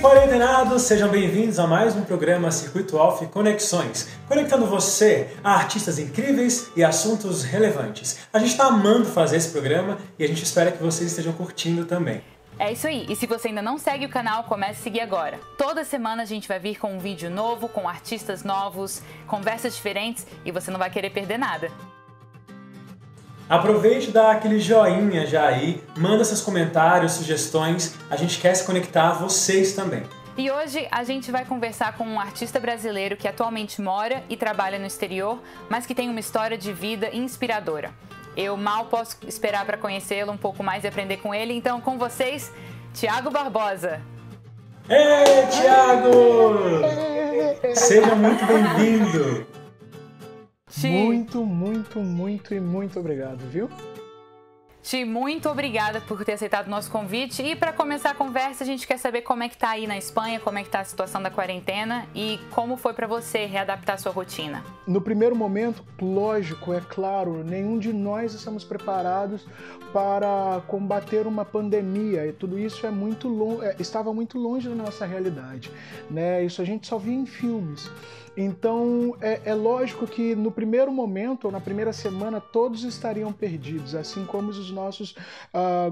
quarentenados, sejam bem-vindos a mais um programa Circuito Alf Conexões, conectando você a artistas incríveis e assuntos relevantes. A gente está amando fazer esse programa e a gente espera que vocês estejam curtindo também. É isso aí, e se você ainda não segue o canal, comece a seguir agora. Toda semana a gente vai vir com um vídeo novo, com artistas novos, conversas diferentes e você não vai querer perder nada. Aproveite e dá aquele joinha já aí, manda seus comentários, sugestões, a gente quer se conectar a vocês também. E hoje a gente vai conversar com um artista brasileiro que atualmente mora e trabalha no exterior, mas que tem uma história de vida inspiradora. Eu mal posso esperar para conhecê-lo um pouco mais e aprender com ele, então com vocês, Thiago Barbosa. Ei, Thiago! Seja muito bem-vindo! Muito obrigado, viu? Ti, muito obrigada por ter aceitado o nosso convite. E para começar a conversa, a gente quer saber como é que tá aí na Espanha, como é que tá a situação da quarentena e como foi para você readaptar a sua rotina. No primeiro momento, lógico, é claro, nenhum de nós estamos preparados para combater uma pandemia e tudo isso estava muito longe da nossa realidade, né? Isso a gente só via em filmes. Então, é lógico que no primeiro momento, ou na primeira semana, todos estariam perdidos, assim como os nossos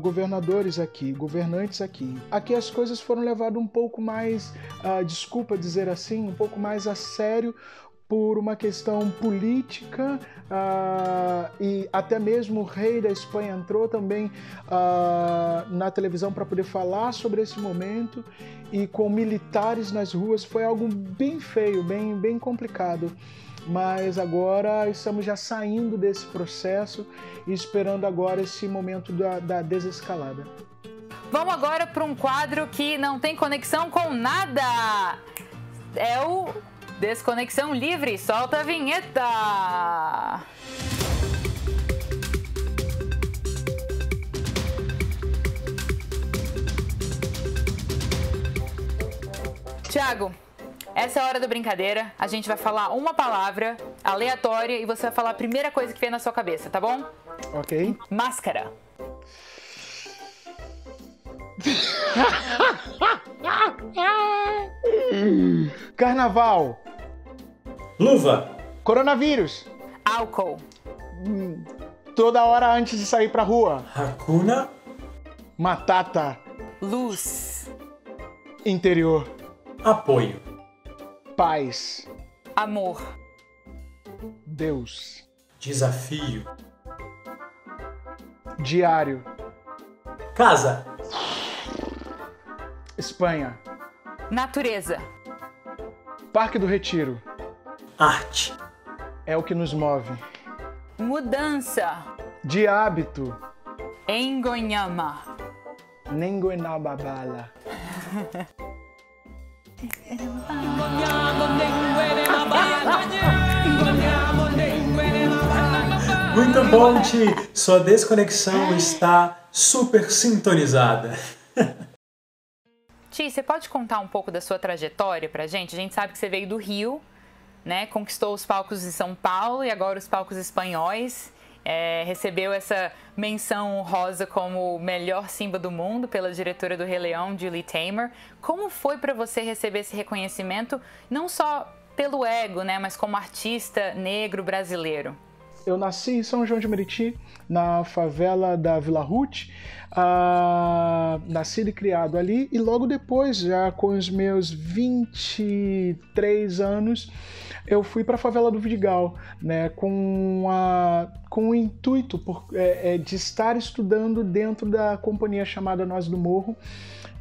governantes aqui. Aqui as coisas foram levadas um pouco mais, desculpa dizer assim, um pouco mais a sério, por uma questão política, e até mesmo o rei da Espanha entrou também na televisão para poder falar sobre esse momento, e com militares nas ruas foi algo bem feio, bem complicado. Mas agora estamos já saindo desse processo e esperando agora esse momento da desescalada. Vamos agora para um quadro que não tem conexão com nada! É o Desconexão Livre, solta a vinheta! Thiago, essa é a hora da brincadeira. A gente vai falar uma palavra aleatória e você vai falar a primeira coisa que vem na sua cabeça, tá bom? Ok. Máscara. Carnaval. Luva. Coronavírus. Álcool. Toda hora antes de sair pra rua. Hakuna Matata. Luz. Interior. Apoio. Paz. Amor. Deus. Desafio. Diário. Casa. Espanha. Natureza. Parque do Retiro. Arte. É o que nos move. Mudança. De hábito. Engonhama. Nenguenababala. Muito bom, Ti! Sua desconexão está super sintonizada. Ti, você pode contar um pouco da sua trajetória pra gente? A gente sabe que você veio do Rio, né? Conquistou os palcos de São Paulo e agora os palcos espanhóis. Recebeu essa menção honrosa como melhor Simba do mundo pela diretora do Rei Leão, Julie Taymor. Como foi para você receber esse reconhecimento, não só pelo ego, né, mas como artista negro brasileiro? Eu nasci em São João de Meriti, na favela da Vila Ruth, nascido e criado ali, e logo depois, já com os meus 23 anos, eu fui para a favela do Vidigal, né, com o intuito de estar estudando dentro da companhia chamada Nós do Morro,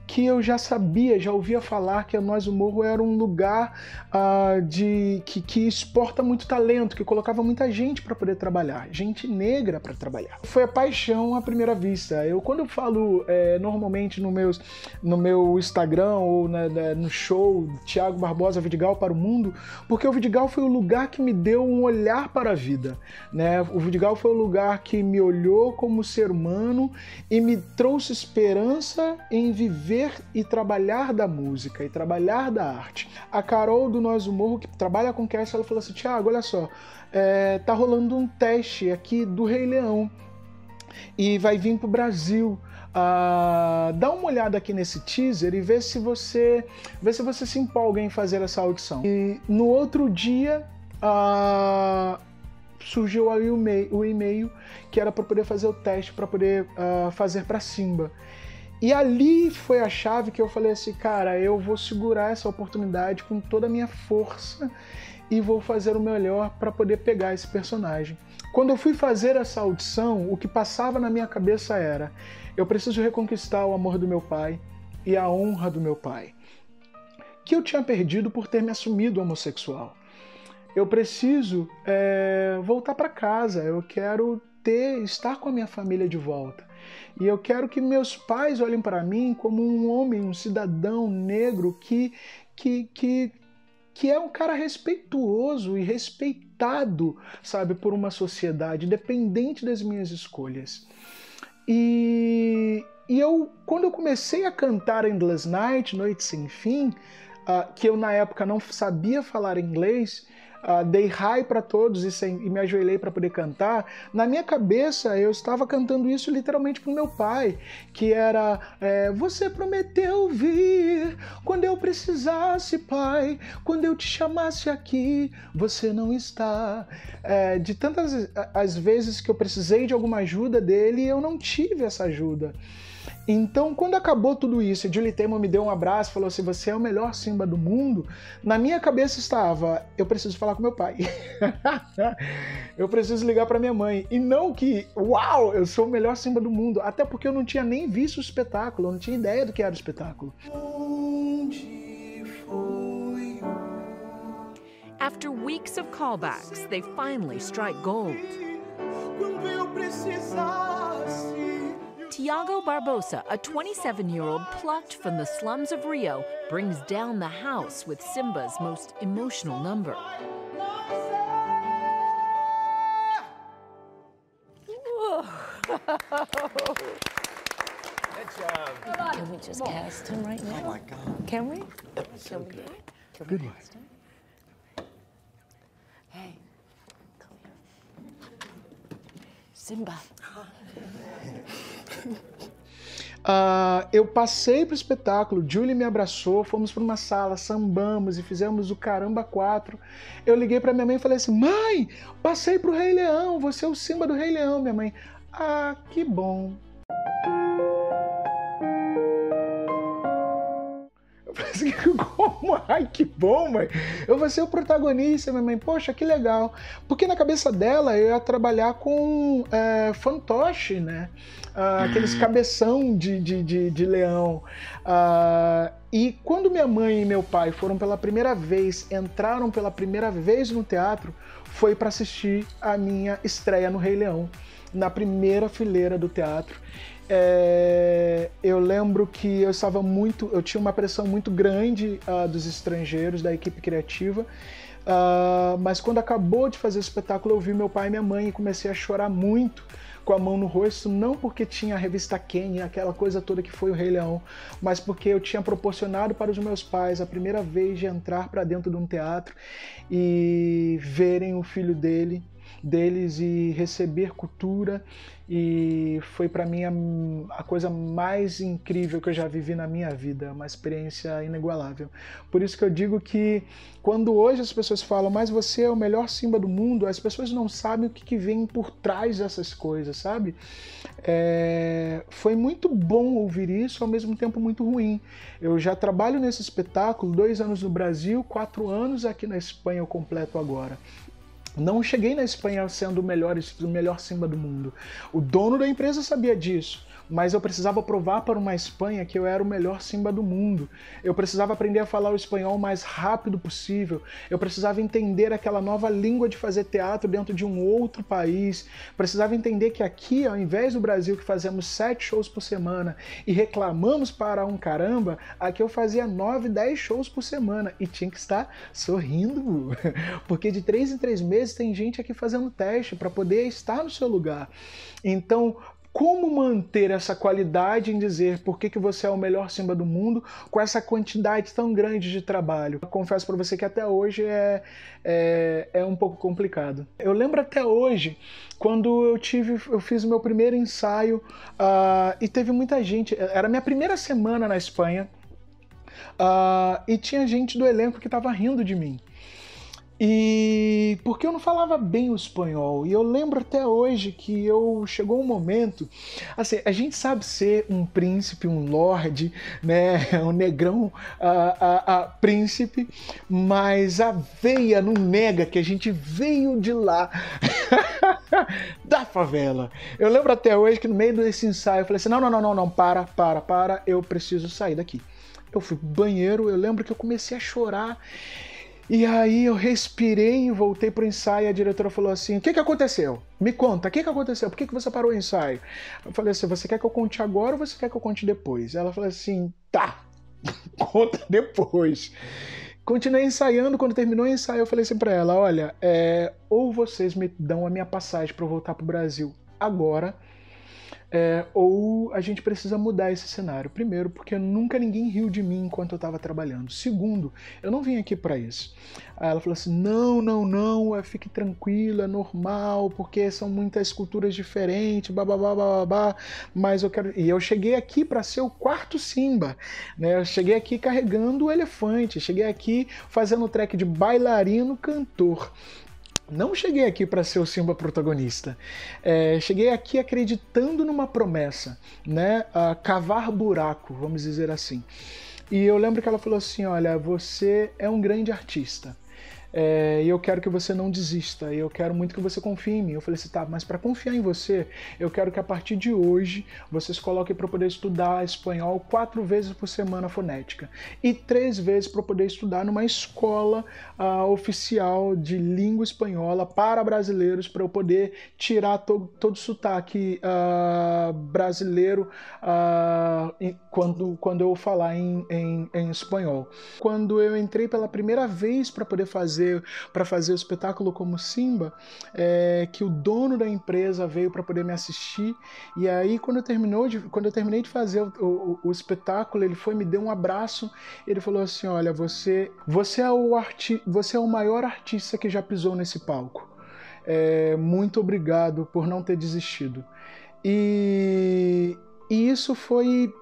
que eu já ouvia falar que a Nós do Morro era um lugar que exporta muito talento, que colocava muita gente para poder trabalhar, gente negra para trabalhar. Foi a paixão à primeira vista. Quando eu falo normalmente no meu Instagram ou no show Thiago Barbosa Vidigal para o Mundo, porque o Vidigal foi o lugar que me deu um olhar para a vida, né? O Vidigal foi o lugar que me olhou como ser humano e me trouxe esperança em viver e trabalhar da música e trabalhar da arte. A Carol do Nós do Morro, que trabalha com Cass, ela falou assim: Thiago, olha só, tá rolando um teste aqui do Rei Leão e vai vir pro Brasil. dá uma olhada aqui nesse teaser e vê se você se empolga em fazer essa audição. E no outro dia surgiu aí o e-mail que era para poder fazer o teste, para poder fazer para Simba. E ali foi a chave que eu falei assim, cara, eu vou segurar essa oportunidade com toda a minha força e vou fazer o melhor para poder pegar esse personagem. Quando eu fui fazer essa audição, o que passava na minha cabeça era: eu preciso reconquistar o amor do meu pai e a honra do meu pai, que eu tinha perdido por ter me assumido homossexual. Eu preciso voltar para casa, eu quero estar com a minha família de volta. E eu quero que meus pais olhem para mim como um homem, um cidadão negro que é um cara respeituoso e respeitado, sabe, por uma sociedade, independente das minhas escolhas. E quando eu comecei a cantar Endless Night, Noite Sem Fim, que eu na época não sabia falar inglês, dei hi para todos e me ajoelhei para poder cantar, na minha cabeça eu estava cantando isso literalmente para o meu pai, que era: você prometeu vir quando eu precisasse, pai, quando eu te chamasse aqui, você não está. De tantas as vezes que eu precisei de alguma ajuda dele, eu não tive essa ajuda. Então, quando acabou tudo isso e Julie Taymor me deu um abraço e falou assim: você é o melhor Simba do mundo, na minha cabeça estava: eu preciso falar com meu pai. Eu preciso ligar para minha mãe. E não que, uau, eu sou o melhor Simba do mundo, até porque eu não tinha nem visto o espetáculo, eu não tinha ideia do que era o espetáculo. After weeks of callbacks, they finally strike gold. Quando eu precisasse. Tiago Barbosa, a 27-year-old plucked from the slums of Rio, brings down the house with Simba's most emotional number. Good job. Can we just cast him right now? Oh my God. Can we? That was so good. Good one. Hey, come here. Simba. Eu passei pro espetáculo, Julie me abraçou, fomos para uma sala, sambamos e fizemos o Caramba 4. Eu liguei para minha mãe e falei assim: mãe, passei pro Rei Leão, você é o Simba do Rei Leão. Minha mãe: ah, que bom. Eu falei assim: como? Ai, que bom, mãe. Eu vou ser o protagonista. Minha mãe: poxa, que legal. Porque na cabeça dela eu ia trabalhar com fantoche, né? Aqueles cabeção de leão. E quando minha mãe e meu pai foram pela primeira vez, entraram pela primeira vez no teatro, foi para assistir a minha estreia no Rei Leão, na primeira fileira do teatro. Eu lembro que eu tinha uma pressão muito grande dos estrangeiros, da equipe criativa, mas quando acabou de fazer o espetáculo eu vi meu pai e minha mãe e comecei a chorar muito, com a mão no rosto, não porque tinha a revista Ken, aquela coisa toda que foi o Rei Leão, mas porque eu tinha proporcionado para os meus pais a primeira vez de entrar para dentro de um teatro e verem o filho deles e receber cultura, e foi para mim a coisa mais incrível que eu já vivi na minha vida, uma experiência inigualável. Por isso que eu digo que quando hoje as pessoas falam: mas você é o melhor Simba do mundo, as pessoas não sabem o que vem por trás dessas coisas, sabe? Foi muito bom ouvir isso, ao mesmo tempo muito ruim. Eu já trabalho nesse espetáculo 2 anos no Brasil, 4 anos aqui na Espanha, eu completo agora. Não cheguei na Espanha sendo o melhor Simba do mundo. O dono da empresa sabia disso, mas eu precisava provar para uma Espanha que eu era o melhor Simba do mundo. Eu precisava aprender a falar o espanhol o mais rápido possível. Eu precisava entender aquela nova língua de fazer teatro dentro de um outro país. Precisava entender que aqui, ao invés do Brasil, que fazemos 7 shows por semana e reclamamos para um caramba, aqui eu fazia 9, 10 shows por semana e tinha que estar sorrindo, porque de 3 em 3 meses tem gente aqui fazendo teste para poder estar no seu lugar. Então, como manter essa qualidade em dizer por que você é o melhor Simba do mundo com essa quantidade tão grande de trabalho? Eu confesso para você que até hoje é um pouco complicado. Eu lembro até hoje, quando eu fiz o meu primeiro ensaio e teve muita gente, era a minha primeira semana na Espanha, e tinha gente do elenco que estava rindo de mim. E porque eu não falava bem o espanhol, e eu lembro até hoje que chegou um momento, assim, a gente sabe ser um príncipe, um lorde, né, um negrão príncipe, mas a veia não nega que a gente veio de lá, da favela. Eu lembro até hoje que no meio desse ensaio eu falei assim, não, para, eu preciso sair daqui. Eu fui pro banheiro, eu lembro que eu comecei a chorar. E aí eu respirei e voltei pro ensaio e a diretora falou assim, o que aconteceu? Me conta, o que aconteceu? Por que você parou o ensaio? Eu falei assim, você quer que eu conte agora ou você quer que eu conte depois? Ela falou assim, tá, conta depois. Continuei ensaiando, quando terminou o ensaio eu falei assim pra ela, olha, ou vocês me dão a minha passagem pra eu voltar pro Brasil agora, ou a gente precisa mudar esse cenário. Primeiro, porque nunca ninguém riu de mim enquanto eu estava trabalhando. Segundo, eu não vim aqui para isso. Aí ela falou assim, não, fique tranquilo, é normal, porque são muitas culturas diferentes, babá, mas eu quero... E eu cheguei aqui para ser o quarto Simba, né? Eu cheguei aqui carregando o elefante, cheguei aqui fazendo o track de bailarino, cantor. Não cheguei aqui para ser o Simba protagonista. Cheguei aqui acreditando numa promessa, né? Cavar buraco, vamos dizer assim. E eu lembro que ela falou assim, olha, você é um grande artista. E eu quero que você não desista, e eu quero muito que você confie em mim. Eu falei assim, tá, mas para confiar em você, eu quero que a partir de hoje vocês coloquem para poder estudar espanhol 4 vezes por semana fonética e 3 vezes para poder estudar numa escola oficial de língua espanhola para brasileiros, para eu poder tirar todo o sotaque brasileiro quando eu falar em espanhol. Quando eu entrei pela primeira vez para poder fazer o espetáculo como Simba, que o dono da empresa veio para poder me assistir, e aí quando eu terminei de fazer o espetáculo, ele foi me deu um abraço, ele falou assim, olha, você é o maior artista que já pisou nesse palco, muito obrigado por não ter desistido. E isso foi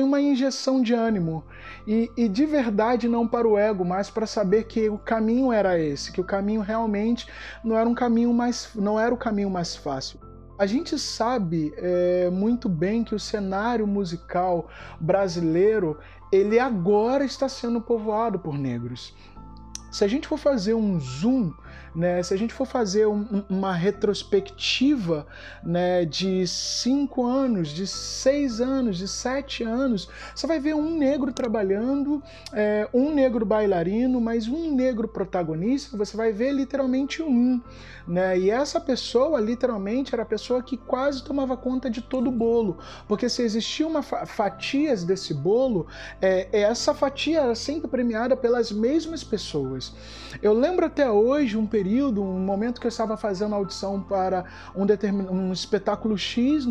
uma injeção de ânimo, e de verdade não para o ego, mas para saber que o caminho era esse, que o caminho realmente não era o caminho mais fácil. A gente sabe muito bem que o cenário musical brasileiro, ele agora está sendo povoado por negros. Se a gente for fazer um zoom, né, se a gente for fazer uma retrospectiva, né, de 5 anos, de 6 anos, de 7 anos, você vai ver um negro trabalhando, um negro bailarino, mas um negro protagonista, você vai ver literalmente um. Né? E essa pessoa, literalmente, era a pessoa que quase tomava conta de todo o bolo, porque se existia fatias desse bolo, essa fatia era sempre premiada pelas mesmas pessoas. Eu lembro até hoje um momento que eu estava fazendo audição para um espetáculo X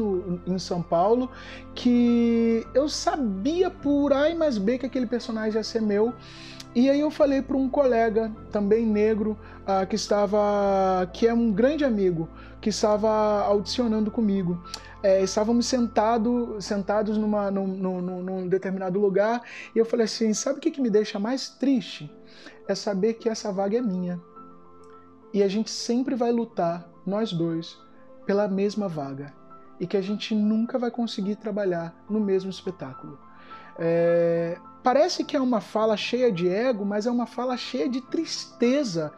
em São Paulo, que eu sabia por A mais B que aquele personagem ia ser meu. E aí eu falei para um colega, também negro, que é um grande amigo, que estava audicionando comigo. Estávamos sentados num determinado lugar, e eu falei assim, sabe o que me deixa mais triste? É saber que essa vaga é minha. E a gente sempre vai lutar, nós dois, pela mesma vaga. E que a gente nunca vai conseguir trabalhar no mesmo espetáculo. Parece que é uma fala cheia de ego, mas é uma fala cheia de tristeza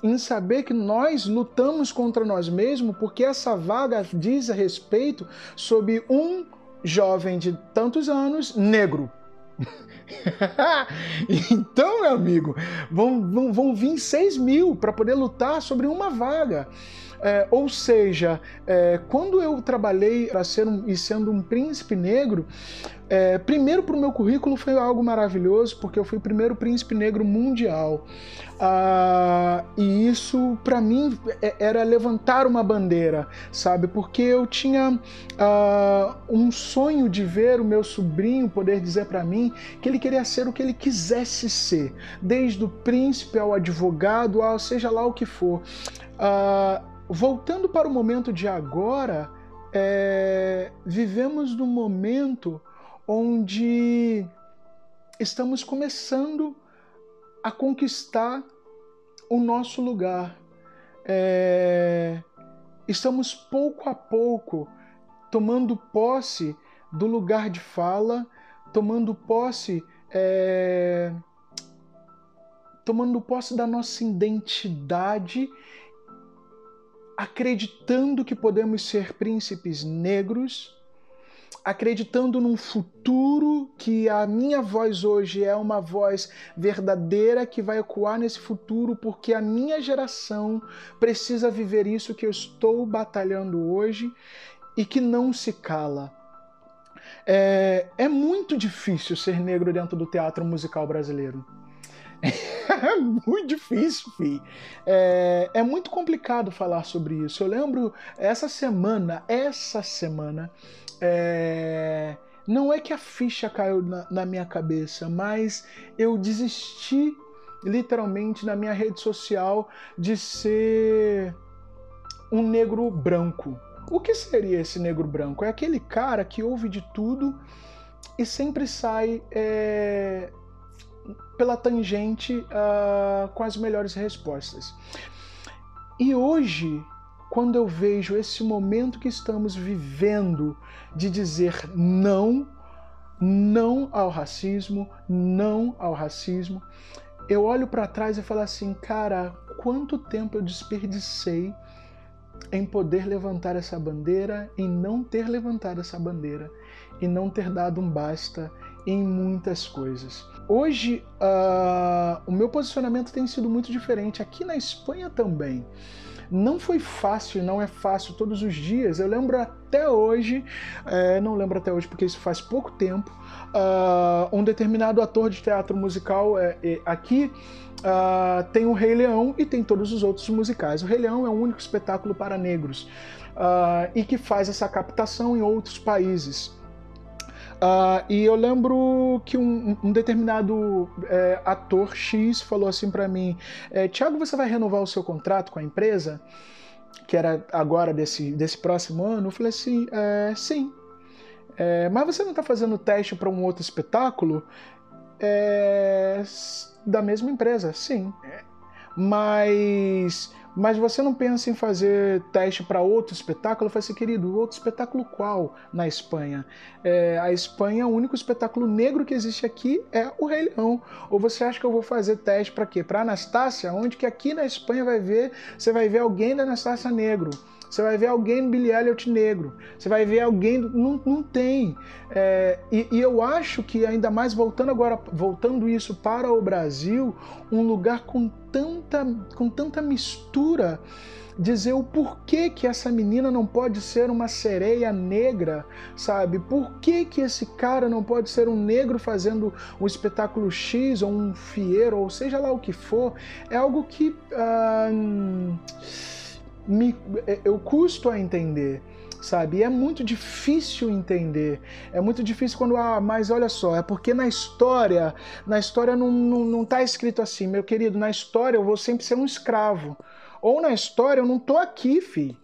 em saber que nós lutamos contra nós mesmos, porque essa vaga diz a respeito sobre um jovem de tantos anos, negro. Então, meu amigo, vão vir 6 mil para poder lutar sobre uma vaga. Ou seja, quando eu trabalhei para sendo um príncipe negro, primeiro para o meu currículo foi algo maravilhoso, porque eu fui o primeiro príncipe negro mundial. E isso, para mim, era levantar uma bandeira, sabe? Porque eu tinha um sonho de ver o meu sobrinho poder dizer para mim que ele queria ser o que ele quisesse ser, desde o príncipe ao advogado, seja lá o que for. Voltando para o momento de agora, vivemos num momento onde estamos começando a conquistar o nosso lugar. Estamos pouco a pouco tomando posse do lugar de fala, tomando posse da nossa identidade, acreditando que podemos ser príncipes negros, acreditando num futuro, que a minha voz hoje é uma voz verdadeira que vai ecoar nesse futuro, porque a minha geração precisa viver isso que eu estou batalhando hoje e que não se cala. É muito difícil ser negro dentro do teatro musical brasileiro. É muito difícil, filho. É muito complicado falar sobre isso. Eu lembro essa semana, não é que a ficha caiu na minha cabeça, mas eu desisti literalmente na minha rede social de ser um negro branco. O que seria esse negro branco? É aquele cara que ouve de tudo e sempre sai pela tangente com as melhores respostas. E hoje, quando eu vejo esse momento que estamos vivendo de dizer não ao racismo, eu olho para trás e falo assim, cara, quanto tempo eu desperdicei em poder levantar essa bandeira, em não ter levantado essa bandeira, e não ter dado um basta em muitas coisas. Hoje, o meu posicionamento tem sido muito diferente, aqui na Espanha também. Não foi fácil, não é fácil todos os dias. Eu lembro até hoje, não lembro até hoje porque isso faz pouco tempo, um determinado ator de teatro musical aqui tem o Rei Leão e tem todos os outros musicais. O Rei Leão é o único espetáculo para negros e que faz essa captação em outros países. E eu lembro que um determinado ator X falou assim para mim, Thiago, você vai renovar o seu contrato com a empresa? Que era agora desse próximo ano? Eu falei assim, sim. Mas você não está fazendo teste para um outro espetáculo? Da mesma empresa, sim. Mas você não pensa em fazer teste para outro espetáculo? Eu falei assim, querido, outro espetáculo qual na Espanha? A Espanha, o único espetáculo negro que existe aqui é o Rei Leão. Ou você acha que eu vou fazer teste para quê? Para Anastácia? Onde que aqui na Espanha você vai ver alguém da Anastácia negro. Você vai ver alguém do Billy Elliot negro. Você vai ver alguém... Não tem. E eu acho que, ainda mais voltando isso para o Brasil, um lugar com tanta mistura, dizer o porquê que essa menina não pode ser uma sereia negra, sabe? Por que esse cara não pode ser um negro fazendo um espetáculo X, ou um fieiro, ou seja lá o que for, é algo que... eu custo a entender, sabe? E é muito difícil entender. É muito difícil quando, mas olha só, é porque na história não tá escrito assim, meu querido, na história eu vou sempre ser um escravo. Ou na história eu não tô aqui, fi.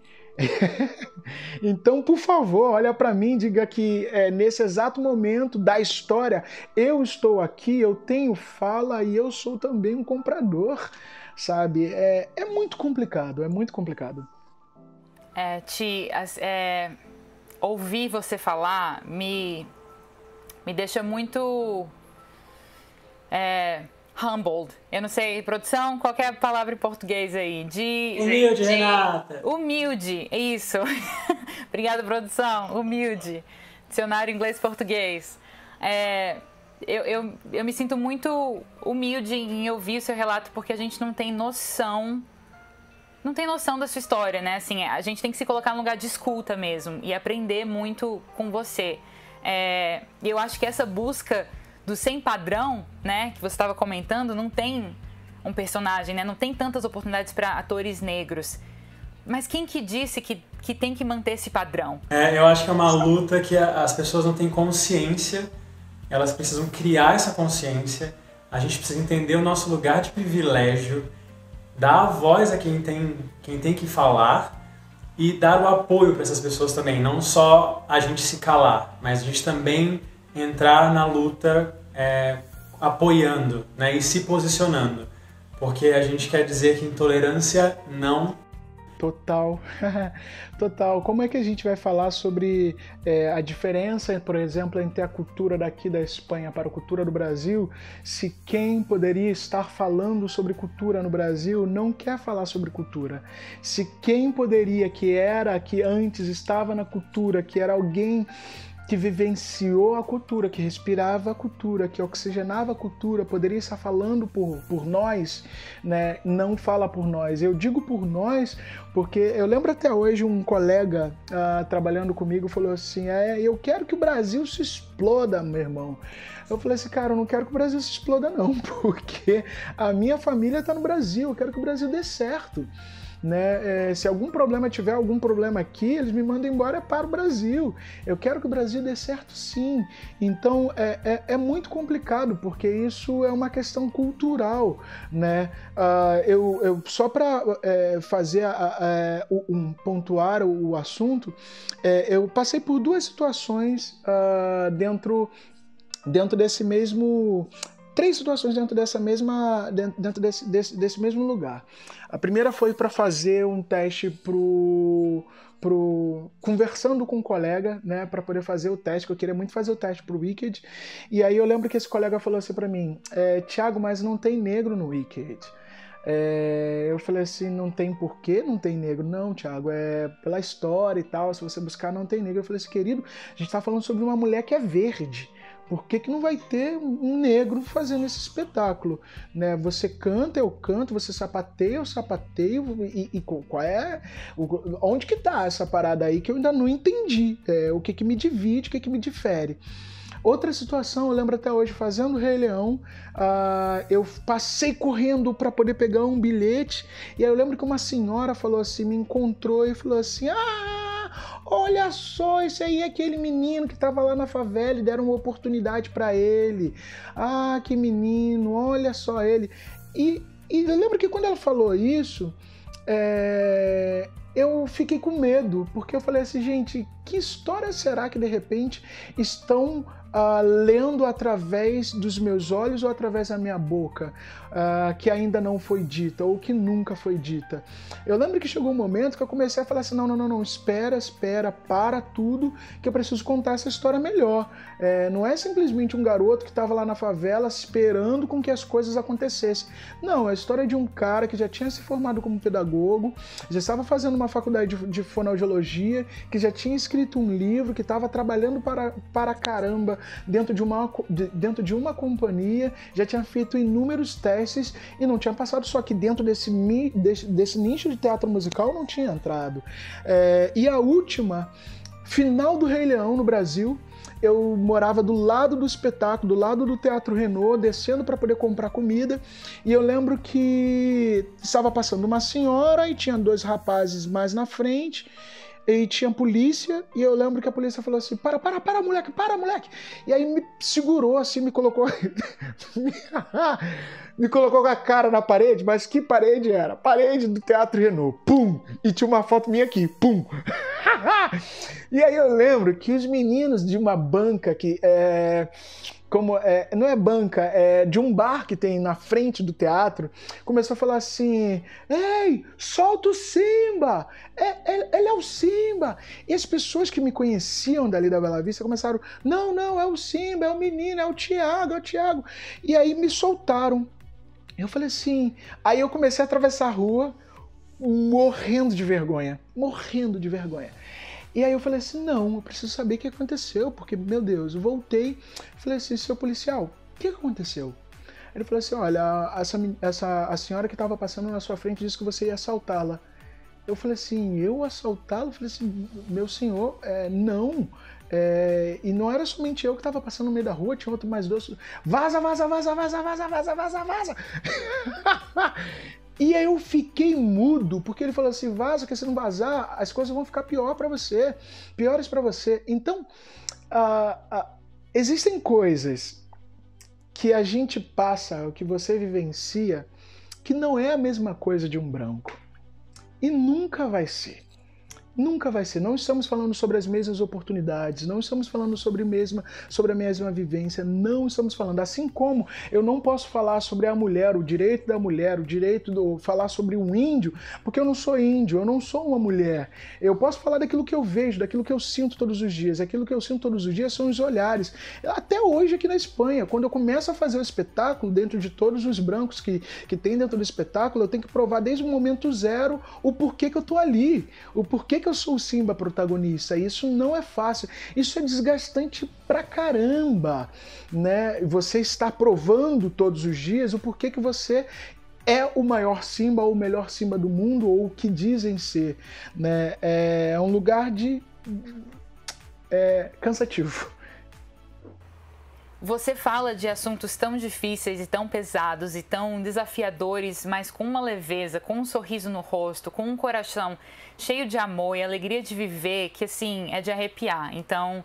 Então, por favor, olha para mim, diga que nesse exato momento da história eu estou aqui, eu tenho fala e eu sou também um comprador. Sabe? É muito complicado, é muito complicado. Ouvir você falar me deixa muito humbled. Eu não sei, produção, qualquer palavra em português aí. Humilde, Renata. Humilde, isso. Obrigada, produção. Humilde. Dicionário inglês-português. Eu me sinto muito humilde em ouvir o seu relato, porque a gente não tem noção não tem noção da sua história, né? Assim, a gente tem que se colocar no lugar de escuta mesmo e aprender muito com você. Eu acho que essa busca do sem padrão, né, que você estava comentando, não tem um personagem, né? Não tem tantas oportunidades para atores negros. Mas quem que disse que tem que manter esse padrão? Eu acho que é uma luta que as pessoas não têm consciência, elas precisam criar essa consciência, a gente precisa entender o nosso lugar de privilégio, dar a voz a quem tem que falar e dar o apoio para essas pessoas também, não só a gente se calar, mas a gente também entrar na luta apoiando, né, e se posicionando, porque a gente quer dizer que intolerância não... Total, total. Como é que a gente vai falar sobre a diferença, por exemplo, entre a cultura daqui da Espanha para a cultura do Brasil, se quem poderia estar falando sobre cultura no Brasil não quer falar sobre cultura? Se quem poderia, que antes estava na cultura, que era alguém que vivenciou a cultura, que respirava a cultura, que oxigenava a cultura, poderia estar falando por nós, né? Não fala por nós. Eu digo por nós porque eu lembro até hoje um colega trabalhando comigo falou assim, eu quero que o Brasil se exploda, meu irmão. Eu falei assim, cara, eu não quero que o Brasil se exploda não, porque a minha família está no Brasil, eu quero que o Brasil dê certo. Né? Se algum problema tiver algum problema aqui, eles me mandam embora para o Brasil. Eu quero que o Brasil dê certo sim. Então é muito complicado, porque isso é uma questão cultural, né? Só para fazer pontuar o assunto, eu passei por duas situações dentro desse mesmo... Três situações dentro desse mesmo lugar. A primeira foi para fazer um teste conversando com um colega, né, para poder fazer o teste, que eu queria muito fazer o teste pro Wicked. E aí eu lembro que esse colega falou assim para mim, Thiago, mas não tem negro no Wicked. Eu falei assim, não tem porquê, não tem negro. Não, Thiago, pela história e tal, se você buscar não tem negro. Eu falei assim, querido, a gente tá falando sobre uma mulher que é verde. Por que não vai ter um negro fazendo esse espetáculo? Né? Você canta, eu canto, você sapateia, eu sapateio, e qual onde que tá essa parada aí que eu ainda não entendi? O que me divide, o que me difere? Outra situação, eu lembro até hoje, fazendo o Rei Leão, eu passei correndo para poder pegar um bilhete, e aí eu lembro que uma senhora falou assim, me encontrou e falou assim, olha só, esse aí é aquele menino que estava lá na favela e deram uma oportunidade para ele. Que menino, olha só ele. E eu lembro que quando ela falou isso, eu fiquei com medo, porque eu falei assim, gente, que história será que de repente estão lendo através dos meus olhos ou através da minha boca, que ainda não foi dita ou que nunca foi dita? Eu lembro que chegou um momento que eu comecei a falar assim, não, espera, para tudo, que eu preciso contar essa história melhor. Não é simplesmente um garoto que estava lá na favela esperando com que as coisas acontecessem. Não, é a história de um cara que já tinha se formado como pedagogo, já estava fazendo uma faculdade de fonoaudiologia, que já tinha escrito um livro, que estava trabalhando para caramba dentro de uma companhia, já tinha feito inúmeros testes e não tinha passado, só que dentro desse nicho de teatro musical não tinha entrado. E a última, final do Rei Leão no Brasil, eu morava do lado do espetáculo, do lado do Teatro Renault, descendo para poder comprar comida, e eu lembro que estava passando uma senhora e tinha dois rapazes mais na frente, e tinha polícia, e eu lembro que a polícia falou assim, para, moleque, e aí me segurou assim, me colocou me colocou com a cara na parede, mas que parede era? Parede do Teatro Renault, pum, e tinha uma foto minha aqui, pum. E aí eu lembro que os meninos de uma banca que não é banca, é de um bar que tem na frente do teatro, começou a falar assim, ei, solta o Simba, ele é o Simba. E as pessoas que me conheciam dali da Bela Vista começaram, não, é o Simba, é o menino, é o Thiago. E aí me soltaram. Eu falei assim, aí eu comecei a atravessar a rua, morrendo de vergonha. E aí eu falei assim, não, eu preciso saber o que aconteceu, porque, meu Deus, eu voltei, falei assim, seu policial, o que aconteceu? Ele falou assim, olha, a senhora que estava passando na sua frente disse que você ia assaltá-la. Eu falei assim, eu assaltá-lo? Eu falei assim, meu senhor, não. E não era somente eu que estava passando no meio da rua, tinha outro mais doce. Vaza, vaza, vaza, vaza, vaza, vaza, vaza, vaza. E aí eu fiquei mudo, porque ele falou assim, vaza, que se não vazar, as coisas vão ficar piores para você. Então, existem coisas que a gente passa, que você vivencia, que não é a mesma coisa de um branco. E nunca vai ser. Nunca vai ser. Não estamos falando sobre as mesmas oportunidades, não estamos falando sobre a mesma vivência, não estamos falando. Assim como eu não posso falar sobre a mulher, o direito da mulher, falar sobre um índio, porque eu não sou índio, eu não sou uma mulher. Eu posso falar daquilo que eu vejo, daquilo que eu sinto todos os dias. Aquilo que eu sinto todos os dias são os olhares. Até hoje aqui na Espanha, quando eu começo a fazer o espetáculo, dentro de todos os brancos que tem dentro do espetáculo, eu tenho que provar desde o momento zero o porquê que eu tô ali, o porquê que eu sou o Simba protagonista. Isso não é fácil, isso é desgastante pra caramba, né? Você está provando todos os dias o porquê que você é o maior Simba ou o melhor Simba do mundo, ou o que dizem ser, né? É um lugar cansativo. Você fala de assuntos tão difíceis e tão pesados e tão desafiadores, mas com uma leveza, com um sorriso no rosto, com um coração cheio de amor e alegria de viver, que assim, é de arrepiar. Então,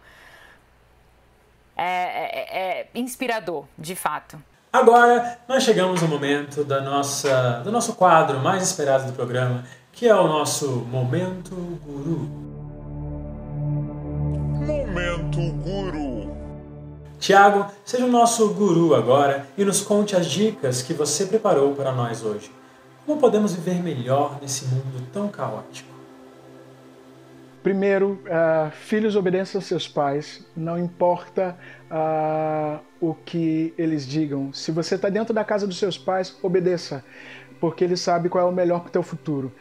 é inspirador, de fato. Agora, nós chegamos no momento do nosso quadro mais esperado do programa, que é o nosso Momento Guru. Momento Guru. Tiago, seja o nosso guru agora e nos conte as dicas que você preparou para nós hoje. Como podemos viver melhor nesse mundo tão caótico? Primeiro, filhos, obedeçam aos seus pais, não importa o que eles digam. Se você está dentro da casa dos seus pais, obedeça, porque ele sabe qual é o melhor para o teu futuro.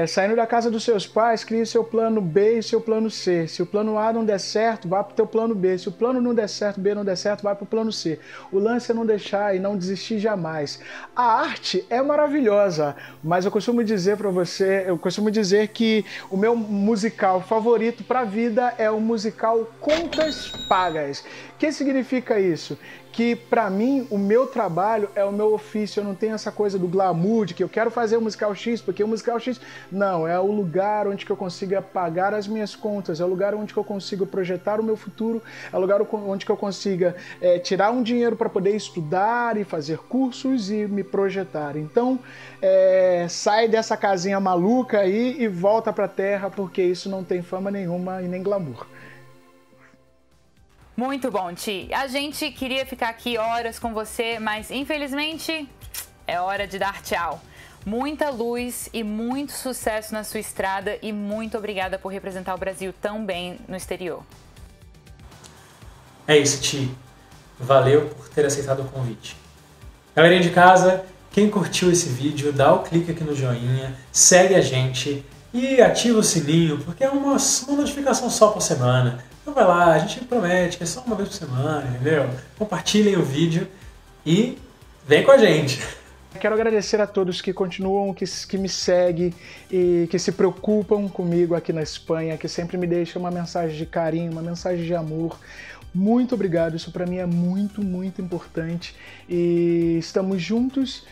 Saindo da casa dos seus pais, crie seu plano B e seu plano C. Se o plano A não der certo, vá para o teu plano B. Se o plano não der certo, B não der certo, vai para o plano C. O lance é não deixar e não desistir jamais. A arte é maravilhosa, mas eu costumo dizer para você, que o meu musical favorito para a vida é o musical Contas Pagas. O que significa isso? Que para mim o meu trabalho é o meu ofício, eu não tenho essa coisa do glamour, de que eu quero fazer o musical X, porque o musical X... Não, é o lugar onde que eu consiga pagar as minhas contas, é o lugar onde que eu consigo projetar o meu futuro, é o lugar onde que eu consiga tirar um dinheiro para poder estudar e fazer cursos e me projetar. Então, sai dessa casinha maluca aí e volta pra terra, porque isso não tem fama nenhuma e nem glamour. Muito bom, Ti. A gente queria ficar aqui horas com você, mas infelizmente é hora de dar tchau. Muita luz e muito sucesso na sua estrada e muito obrigada por representar o Brasil tão bem no exterior. É isso, Ti. Valeu por ter aceitado o convite. Galerinha de casa, quem curtiu esse vídeo, dá o clique aqui no joinha, segue a gente e ativa o sininho, porque é uma notificação só por semana. Então vai lá, a gente promete que é só uma vez por semana, entendeu? Compartilhem o vídeo e vem com a gente. Quero agradecer a todos que continuam, que me seguem e que se preocupam comigo aqui na Espanha, que sempre me deixam uma mensagem de carinho, uma mensagem de amor. Muito obrigado, isso para mim é muito, muito importante e estamos juntos,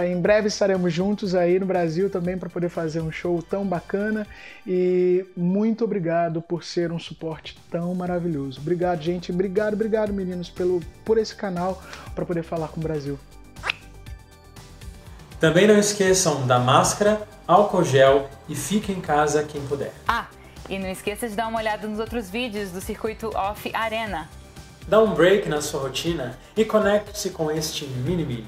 em breve estaremos juntos aí no Brasil também para poder fazer um show tão bacana e muito obrigado por ser um suporte tão maravilhoso. Obrigado, gente, obrigado meninos por esse canal para poder falar com o Brasil. Também não esqueçam da máscara, álcool gel e fique em casa quem puder. E não esqueça de dar uma olhada nos outros vídeos do Circuito Off Arena. Dá um break na sua rotina e conecte-se com este mini-mini.